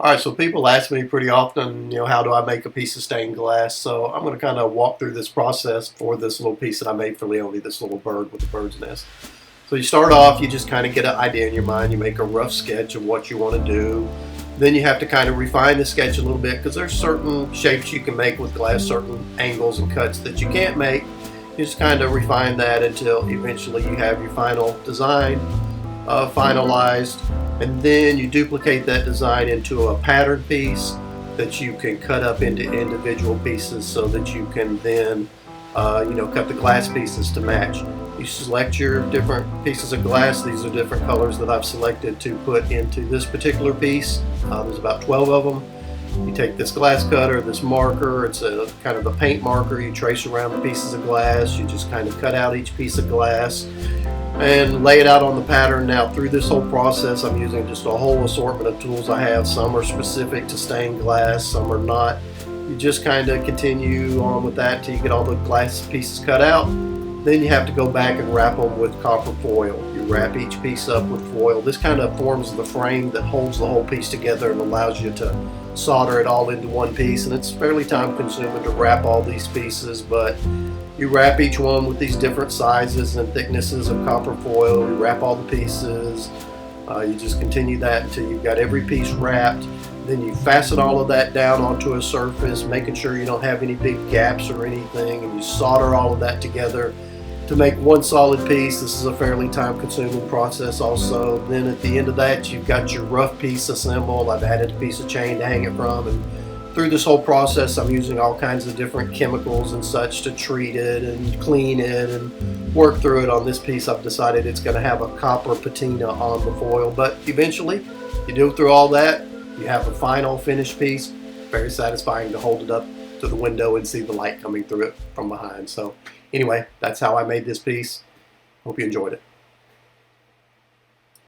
All right, so people ask me pretty often, how do I make a piece of stained glass? So I'm going to kind of walk through this process for this little piece that I made for Leonie, this little bird with a bird's nest. So you start off, you just kind of get an idea in your mind, you make a rough sketch of what you want to do. Then you have to kind of refine the sketch a little bit because there's certain shapes you can make with glass, certain angles and cuts that you can't make. You just kind of refine that until eventually you have your final design finalized, and then you duplicate that design into a pattern piece that you can cut up into individual pieces so that you can then cut the glass pieces to match. You select your different pieces of glass. These are different colors that I've selected to put into this particular piece. There's about 12 of them. You take this glass cutter, this marker, it's a kind of a paint marker, you trace around the pieces of glass, you just kind of cut out each piece of glass and lay it out on the pattern. Now through this whole process I'm using just a whole assortment of tools I have. Some are specific to stained glass, some are not. You just kind of continue on with that till you get all the glass pieces cut out. Then you have to go back and wrap them with copper foil. You wrap each piece up with foil. This kind of forms the frame that holds the whole piece together and allows you to solder it all into one piece, and it's fairly time consuming to wrap all these pieces, but you wrap each one with these different sizes and thicknesses of copper foil. You wrap all the pieces. You just continue that until you've got every piece wrapped. Then you fasten all of that down onto a surface, making sure you don't have any big gaps or anything, and you solder all of that together to make one solid piece. This is a fairly time-consuming process also. Then at the end of that, you've got your rough piece assembled. I've added a piece of chain to hang it from, and through this whole process I'm using all kinds of different chemicals and such to treat it and clean it and work through it. On this piece I've decided it's going to have a copper patina on the foil, but eventually you do through all that, you have a final finished piece. Very satisfying to hold it up to the window and see the light coming through it from behind. So anyway, that's how I made this piece. Hope you enjoyed it.